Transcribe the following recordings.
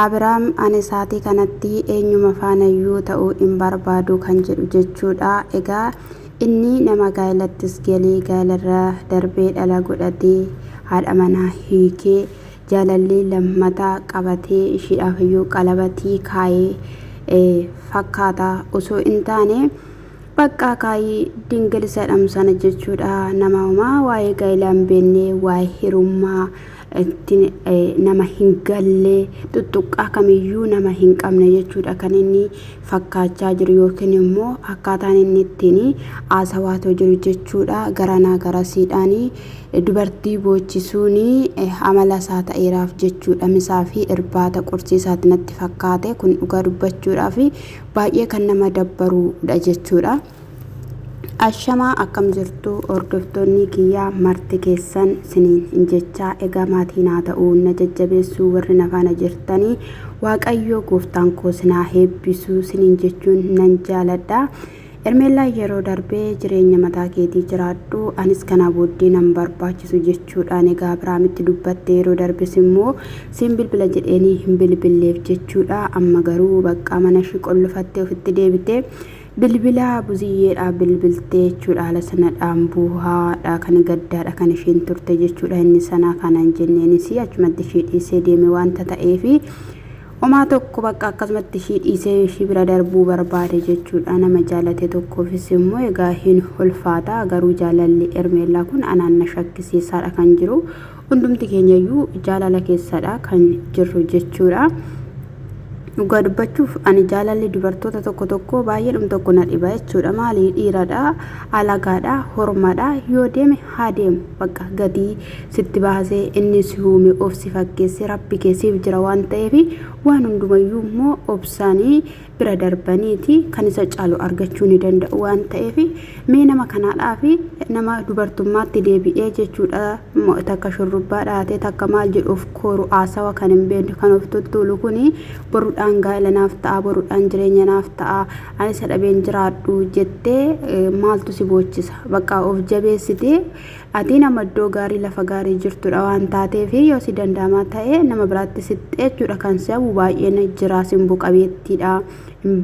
Abiraam ani saatii kanatti eenyuma faanayyuu ta'uu hin barbaadu kan jedhu jechuudha. Egaa inni nama gaalattis galee gaalarra darbee dhala godhatee haadha manaa hiikee jaalallee lammataa qabatee ishiidhaafiyyuu qalabatii kaayee fakkaata osoo hin taane bakka kaayii dingilisa dhamsana jechuudha. Nama waa'ee gaalaan beennee waa'ee hirummaa nama hin galle tuttuqqaa kamiyyuu nama hin qabne jechuudha kan inni fakkaachaa jiru yookiin immoo akkaataan inni ittiin haasawaatoo jiru jechuudha. Garanaa garasiidhaan dubartii boochisuun amala isaa ta'eeraaf jechuudha. Misaa fi irbaata qorsiisaatti natti fakkaate kun dhugaa dubbachuudhaaf baay'ee kan nama dabbarudha jechuudha. Ashamaa akkam jirtu hordoftoonni kiyyaa marti keessan siniin jechaa egaa maatiin haa ta'uu na jajjabeessuu warri na faana jirtanii waaqayyoo gooftaan koo sinaa heebbisuu siniin jechuun nan jaaladha. Ermeellaan yeroo darbee jireenya mataa keetii jiraadhu anis kana booddee nan barbaachisu jechuudhaan egaa Abiraamitti dubbatte yeroo darbes immoo siin bilbila jedheenii hin bilbilleef jechuudha. Amma garuu bakka mana ishii qollofattee ofitti deebitee bilbila buziyyeedha bilbiltee jechuudha. Haala sanadhaan buuhaadha kan gaddaadha kan isheen turte jechuudha. Inni sana kanan jenneenis achumatti ishee dhiisee deeme wanta ta'eef homaa tokko bakka akkasumatti ishee dhiisee ishee bira darbuu barbaade jechuudha. Nama jaalate tokkoofis immoo egaa hin ulfaata. Garuu jaalalli Ermeellaa kun anaan na shakkisiisaadha kan jiru. Hundumti keenyayyuu jaalala keessadha kan jirru jechuudha. Dhugaa dubbachuuf ani jaalalli dubartoota tokko baay'eedhum tokko na dhiba jechuudha. Maali dhiiradha, alagaadha, hormadha yoo deeme haa deemu bakka gadii sitti baasee inni si uume of si fakkeessee rabbi keessiif jira waan ta'eef waan hundumayyuu immoo obsanii bira darbaniiti kan isa caalu argachuu ni danda'u waan ta'eef mee nama kanaadhaaf nama dubartummaatti deebi'ee jechuudha. Takka shurrubbaa dhaatee takka maal jedhuuf kooru haasawa kan hin beekne kan of tuttuulu kuni boruudhaan gaa'ela naaf ta'a boruudhaan jireenya naaf ta'a ani isa dhabeen jiraadhu jettee maaltu si boochisa bakka of jabeessitee ati nama iddoo gaarii lafa gaarii jirtudha waan taateef yoo si danda'amaa ta'e nama biraatti sitti jechuudha. Kan sababu baay'een jira simbu qabeettiidha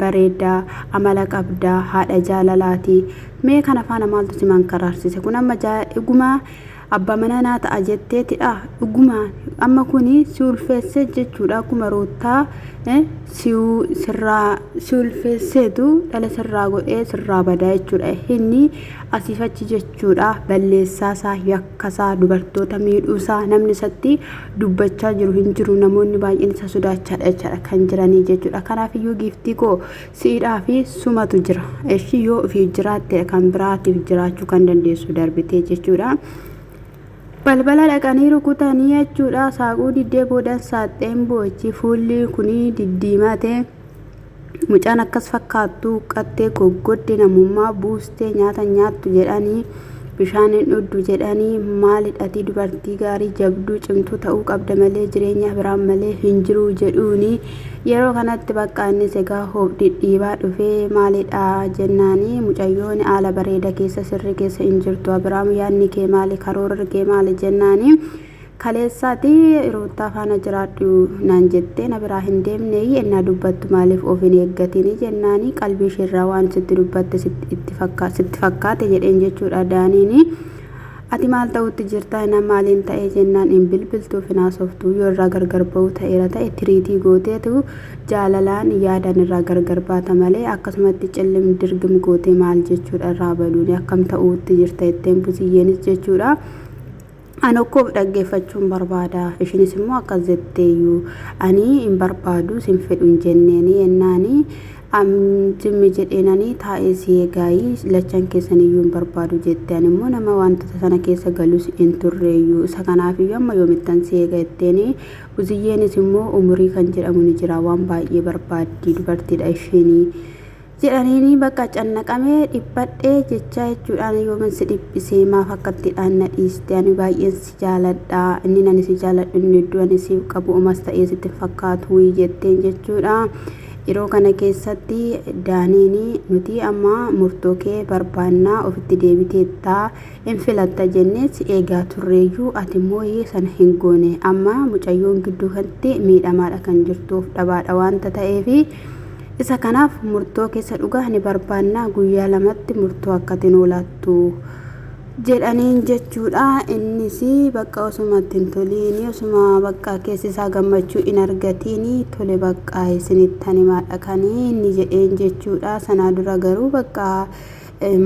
bareeda amala qabda haadha jaalalaati. Mee kana faana maaltu si mankararsise kun amma dhuguma abbaa manaa naa ta'a jetteetidha. Dhuguma amma kuni si ulfeesse jechuudha. Akkuma roottaa si ulfeesseetu dhala sirraa godhee sirraa badaa jechuudha. Inni asiifachi jechuudha. Balleessaasaa yakkasaa dubartoota miidhuusaa namni isatti dubbachaa jiru hin jiru. Namoonni baay'een isa sodaachaadha kan jiranii jechuudha. Kanaafiyyuu giiftii koo siidhaa fi sumatu jira. Ishii yoo ofii jiraatte kan biraatiif jiraachuu kan dandeessu darbitee jechuudha. Balbala dhaqanii rukutanii jechuudha. Saaquu diddee boodan saaxeen boochi fuulli kunii diddiimate mucaan akkas fakkaattu qattee goggodde namummaa buustee nyaata nyaattu jedhanii bishaan hin dhudhu jedhanii maalidhati dubartii gaarii jabduu cimtuu ta'uu qabda malee jireenya biraan malee hin jiru jedhuuni. Yeroo kanatti bakka innis egaa dhidhiibaa dhufee maalidha jennaani mucayyoon haala bareeda keessa sirri keessa hin jirtu. Abiraam yaadni kee maali karoorri kee maali jennaani kaleessaati roottaa faana jiraadhu naan jettee na biraa hin deemne ennaa dubbattu maaliif of hin eeggatini jennaani qalbii ishirraa waan sitti dubbatte sitti fakkaate jedheen jechuudha. Daaniini ati maal ta'utti jirta nama maaliin ta'ee jennaan hin bilbiltuuf hin haasoftu yoo irraa gargar ba'uu ta'eera ta'e tiriitii gooteetu jaalalaan yaadan irraa gargar baata malee akkasumatti cillim dirgim gootee maal jechuudha irraa baduuni akkam ta'utti jirta itteen buziyyeenis jechuudha. Anokoof dhaggeeffachuun barbaada. Ishinis immoo akkas jetteeyyuu ani hin barbaadu sin fedhu hin jenneeni yennaani jimmi jedheenanii taa'ee si eegaayii lachan keessaniyyuu hin barbaadu jetteen immoo nama wantoota sana keessa galus hin turreeyyuu isa kanaafiyyuu amma yoomittan si eega jetteeni. Buziyyeenis immoo umurii kan jedhamu ni jira waan baay'ee barbaaddi dubartiidha isheenii jedhaniini bakka cannaqamee dhiphadhee jechaa jechuudhaan yoomin si dhiphisee maaf akkattidhaan na dhiiste ani baay'een si jaaladha inni nani si jaaladhu inni iddoo ani siif qabu umas ta'ee sitti fakkaatu jetteen jechuudha. yeroo kana keessatti daaniin nuti amma murtoo kee barbaannaa ofitti deebiteettaa hin filatta jennee si eegaa turreeyyuu ati immoo sana hin goone amma mucayyoon gidduu kanatti miidhamaadha kan jirtuuf dhabaadha waanta ta'eefi isa kanaaf murtoo keessa dhugaa ni barbaannaa guyyaa lamatti murtoo akkati noolaattu jedhaniin jechuudha. Innis bakka osumatti hin toliini osuma bakka keessi isaa gammachuu hin argatiini tole bakka isinittani maadha kan inni jedheen jechuudha. Sanaa dura garuu bakka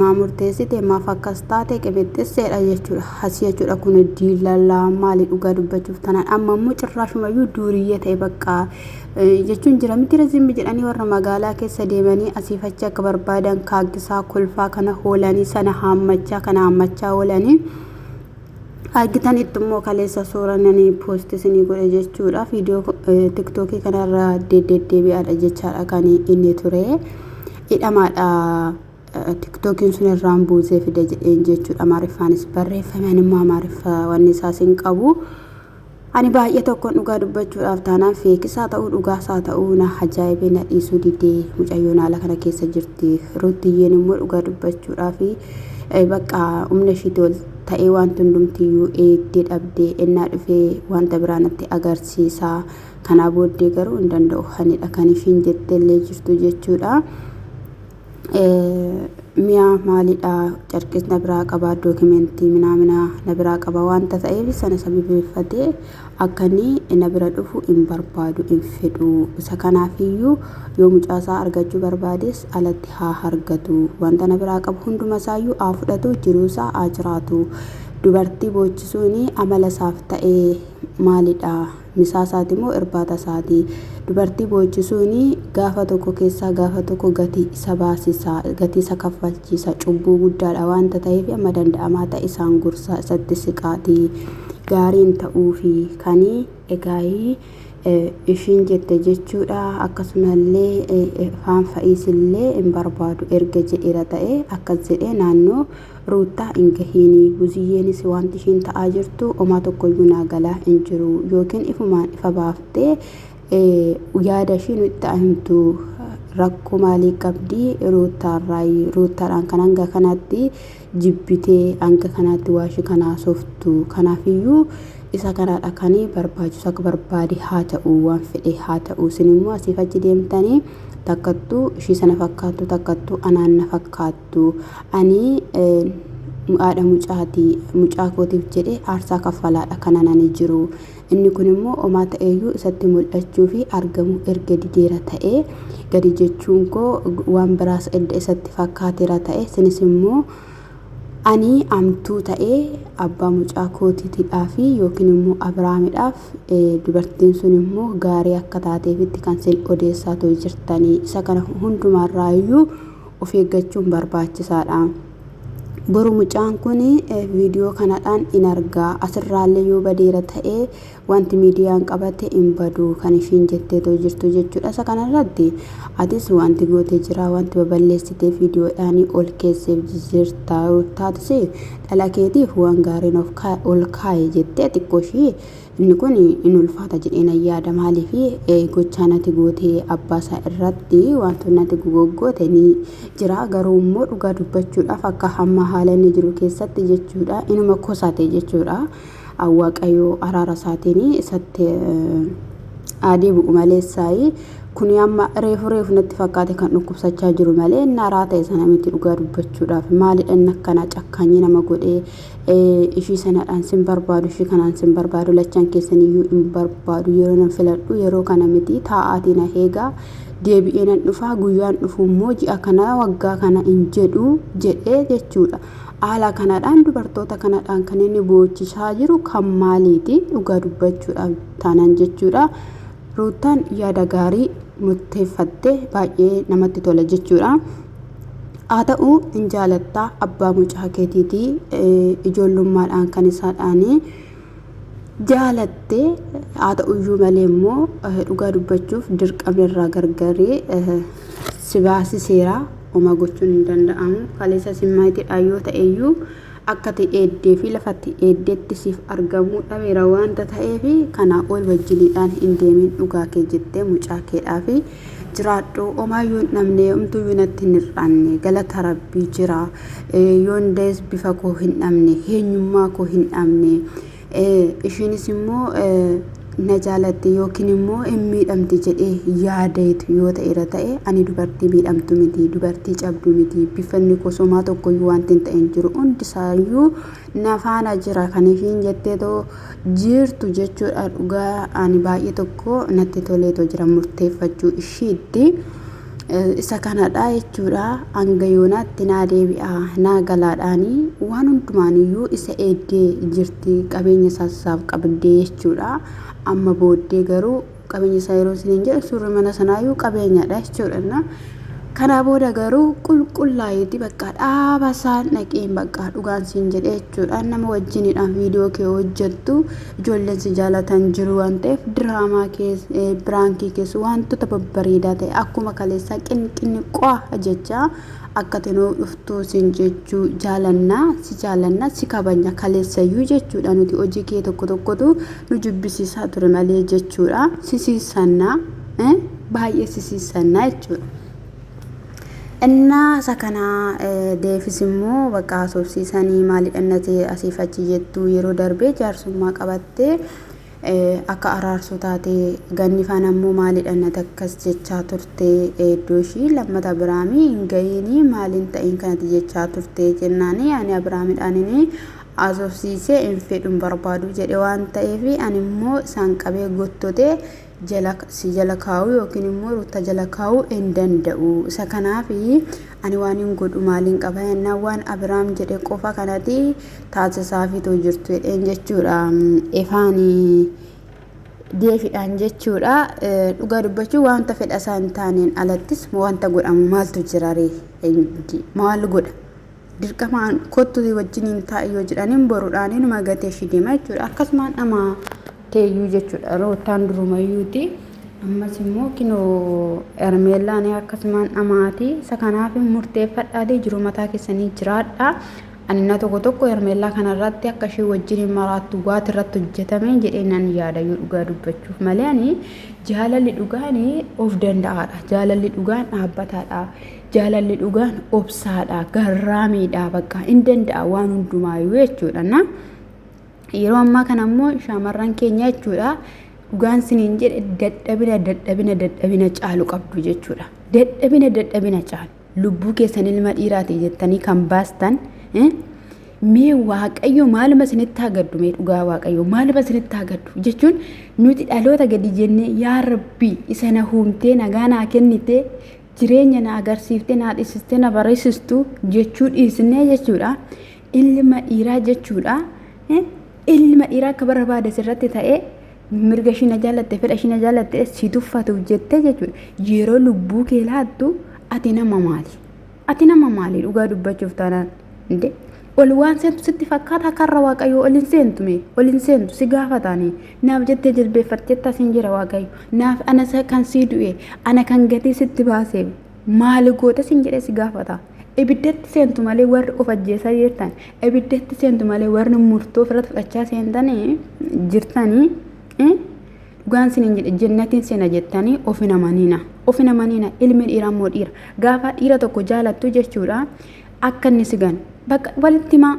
maa murteessite maaf akkas taate qibixxisseedha jechuudha. Asii jechuudha kun diilallaa maali dhugaa dubbachuuf tanaan amma immoo cirraashumayyuu duuriyyee ta'e bakka jechuun jira miti razimmi jedhanii warra magaalaa keessa deemanii asiif achi akka barbaadan kaaggisaa kolfaa kana hoolanii sana haammachaa oolanii argitan ittummoo kaleessa suuranii poostisanii godhe jechuudha. Viidiyoo tiktookii kanarra deddeebi'aadha jechaadha kan inni ture hidhamaadha. TikTokin sun irraan buusee fide jedheen jechuudha. Amaariffaanis barreeffameen immoo amaariffaa wanni isaas hin qabu. Ani baay'ee tokkoon dhugaa dubbachuudhaaf taanaan feekisaa ta'uu dhugaasaa ta'uu na ajaa'ibee na dhiisuu didee mucayyoon haala kana keessa jirti. Ruutiyyeen immoo dhugaa dubbachuudhaaf bakka humna ishiitti ol ta'ee wanti hundumtiyyuu eegdee dhabdee ennaa dhufee wanta biraanatti agarsiisa. Kanaa booddee garuu hin danda'u hanidha kan ishiin jetteellee jirtu jechuudha. Mi'a maalidha carqis na biraa qabaa dookimentii minaamina na biraa qaba wanta ta'eef sana sababeeffatee akka inni na bira dhufu hin barbaadu hin fedhu. Isa kanaafiyyuu yoo mucaasaa argachuu barbaades alatti haa argatu wanta na biraa qabu hunduma isaayyuu haa fudhatu jiruusaa haa jiraatu. Dubartii boochisuun amala isaaf ta'ee maalidha misaasaati moo irbaata isaati. Dubartii boochisuun gaafa tokko keessaa gaafa tokko gatii isa baasisa gatii isa kaffalchiisa cubbuu guddaadha wanta ta'eef amma danda'amaa ta'e isaan gursaa isatti siqaati gaariin ta'uufi kanii egaa ishiin jette jechuudha. Akkasumallee afaan fa'iisillee hin barbaadu erga jedheera ta'e akkas jedhee naannoo ruutaa hin gahiini buziyyeenis wanti ishiin ta'aa jirtu homaa tokkoyyuu naagalaa hin jiru yookiin ifumaan ifa baaftee yaada ishiin itti himtu rakkoo maalii qabdi ruutaadhaan kan hanga kanaatti jibbitee hanga kanaatti waashii kanaa softu. Kanaafiyyuu isa kanaadha kanii barbaachisu akka barbaade haa ta'u waan fedhe haa ta'u isin immoo asiif achi deemtanii takkattuu ishii sana fakkaattu takkattuu anaan na fakkaattu ani haadha mucaa kootiif jedhee aarsaa kaffalaadha kana nani jiru. Inni kun immoo homaa ta'eeyyuu isatti mul'achuu fi argamu erga dideera ta'e gadi jechuun koo waan biraas edda isatti fakkaateera ta'e isinis immoo ani amtuu ta'ee abbaa mucaa kootiidhaaf yookiin immoo Abiraamidhaaf dubartiin sun immoo gaarii akka taateefitti kan isin odeessaa jirtanii. Isa kana hundumarraayyuu of eeggachuun barbaachisaadha. Boru mucaan kun viidiyoo kanadhaan in argaa asirraallee yoo badeera ta'e wanti miidiyaan qabate hin badu kan ishiin jetteetoo jirtu jechuudha. Isa kanarratti atis wanti gootee jira wanti baballeessitee viidiyoodhaan ol keesseef jirta taatis dhala keetiif waan gaariin ol kaa'e jettee xiqqoo ishii inni kun in ulfaata jedheen yaada maaliif gochaa nati gootee abbaa isaa irratti wantoonni nati goggoote ni jira garuu immoo dhugaa dubbachuudhaaf akka hamma haala inni jiru keessatti jechuudha inuma kosaate jechuudha. Waaqayyoo araara isaatiin isatti adii bu'u maleessaayi kun amma reefu natti fakkaate kan dhukkubsachaa jiru malee inni araa ta'e sana miti dhugaa dubbachuudhaaf maalidha inni akkana cakkaanyii nama godhee ishii sanadhaan sin barbaadu ishii kanaan sin barbaadu lachaan keessaniyyuu hin barbaadu yeroo nan filadhu yeroo kana miti taa'aatiin heegaa deebi'ee nan dhufaa guyyaan dhufu immoo ji'a kana waggaa kana hin jedhu jedhee jechuudha. Haala kanadhaan dubartoota kanadhaan kan inni boochisaa jiru kan maaliiti dhugaa dubbachuudhaaf taanaan jechuudha. Ruutaan yaada gaarii murteeffatte baay'ee namatti tola jechuudha. Haa ta'u hin jaalattaa abbaa mucaa keetiiti ijoollummaadhaan kan isaadhaan jaalatte haa ta'uyyuu malee immoo dhugaa dubbachuuf dirqamni irraa gargaree si baasiseera oma gochuun hin danda'amu. Kaleessa simmaayitiidha yoo ta'eyyuu akka eeddee fi lafatti eeddeetti siif argamuu dhabeera wanta ta'eef kana ol wajjiniidhaan hin deemin dhugaa kee jettee mucaa keedhaaf jiraadhu omaayyuu namne umtuu natti nirraanne galata rabbii jira yoon dees bifa koo hin dhabne eenyummaa koo hin dhabne ishiinis immoo na jaalatti yookiin immoo miidhamti jedhee yaadeetu yoo ta'eera ta'e ani dubartii miidhamtu miti dubartii cabdu miti bifanni kosomaa tokko yoo wanti hin ta'in jiru hundisaayyuu na faana jira kan ishiin jettee too jirtu jechuudha dhugaa ani baay'ee tokko natti toleetoo jira murteeffachuu ishiitti isa kanadha jechuudha hanga yoonaatti naa deebi'a naa galaadhaanii waan hundumaaniyyuu isa eeddee jirti qabeenya sassaaf qabdee jechuudha amma booddee garuu qabeenya isaa yeroo isin jedhu suurri mana sanaayyuu qabeenyadha jechuudha kana booda garuu qulqullaa'eeti bakka dhaaba isaan dhaqeen bakka dhugaan siin jedhe jechuudha nama wajjinidhaan viidiyoo kee hojjettu ijoolleen si jaalatan jiru waan ta'eef diraamaa keessa biraankii keessa wantoota babbareedaa ta'e akkuma kaleessaa qinqinni qo'a jecha akka tenoo dhuftuu siin jechuu jaalannaa si kabanya kaleessayyuu jechuudha nuti hojii kee tokko tokkotu nu jibbisiisaa ture malee jechuudha sisiisannaa baay'ee sisiisannaa jechuudha እና ሰከና ዴፊስሞ በቃ ሶብሲሰኒ ማሊደነቴ አሲፈቺ የቱ የሮ ደርቤ ጃርሱማ ቀበቴ አካ አራርሱ ታቴ ገኒፋናሞ ማሊደነተ ከስጀቻ ቱርቴ ዶሺ ለመታ ብራሚ እንገይኒ ማሊን ተኢን ከነት ጀቻ ቱርቴ ጀናኒ አኒ አብራሚ ዳኒኒ አሶብሲሴ እንፌዱን በርባዱ ጀዴ ዋን ተኤፊ አኒሞ ሳንቀቤ ጎቶቴ si jalakaa'u yookiin immoo ruuta jalakaa'u hin danda'u isa kanaaf ani waan hin godhu maaliin qaba yennaa waan Abiraam jedhe qofa kanatti taasisaafitoo jirtu jedheen jechuudha efaani deefiidhaan jechuudha dhugaa dubbachuu wanta fedha isaa hin taaneen alattis wanta godhamu maaltu jiraree maal godha dirqamaan kottu wajjin hin taa'e yoo jedhaniin boruudhaan numa gatee shideema jechuudha akkasumaan nama teeyyuu jechuudha rootaan durumayyuuti ammas immoo kinoo ermeellaan akkasumaan amaati isa kanaaf murteeffadhaatee jiru mataa keessanii jiraadha anina tokko tokko ermeellaa kanarratti akka ishee wajjin maraattu waati irratti hojjetame jedhee nan yaada yoo dhugaa dubbachuuf malee ani jaalalli dhugaan of danda'aadha jaalalli dhugaan dhaabbataadha jaalalli dhugaan obsaadha garraamiidha bakka hin danda'a waan hundumaayyuu jechuudha yeroo ammaa kana ammoo shaamarran keenya jechuudha dhugaan siniin jedhe dadhabina caalu qabdu jechuudha dadhabina caalu lubbuu keessan ilma dhiiraati jettanii kan baastan mee waaqayyo maaluma isinitti hagaddu mee dhugaa waaqayyo maaluma isinitti hagaddu jechuun nuti dhaloota gadi jennee yaa rabbi isa na huumtee nagaa naa kennite jireenya na agarsiiftee na dhiisistee na barsiistu jechuu dhiisnee jechuudha ilma dhiiraa jechuudha ilma dhiiraa akka barbaade sirratti ta'ee mirga ishii na jaalatte fedha ishii na jaalatte si tuffatuuf jettee jechuudha yeroo lubbuu kee laattu ati nama maali dhugaa dubbachuuf taanaan inde ol waan seentu sitti fakkaata karra waaqayyo ol hin seentu si gaafataanii naaf jettee jilbeeffattee taasiin jira waaqayyo naaf ana kan sii du'e ana kan gatii sitti baasee maali goota sin jedhee si gaafata ibiddatti seentu malee warri of ajjeesaa jirtan ibiddatti seentu malee warri murtoo ofirratti fudhachaa seentanii jirtanii dhugaan siniin jedhe jannatiin seena jettanii ofina maniina ilmi dhiiraa immoo dhiira gaafa dhiira tokko jaalattu jechuudha akka inni sigan bakka walitti maa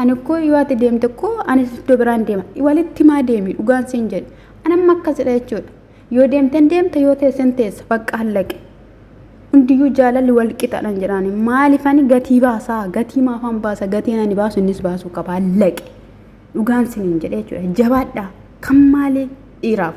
ani koo yoo ati deemte koo ani iddoo biraan deema walitti maa deemi dhugaan siin jedhe anamma akkasidha jechuudha yoo deemte yoo teessan teessa bakka hallaqe hundiyyuu jaalalli wal qixadhan jedhani maalifani gatii baasaa gatii maafan baasa gatiin ani baasu innis baasu qaba hallaqe dhugaan siniin jedhe jechuudha jabaadha kan maali dhiiraaf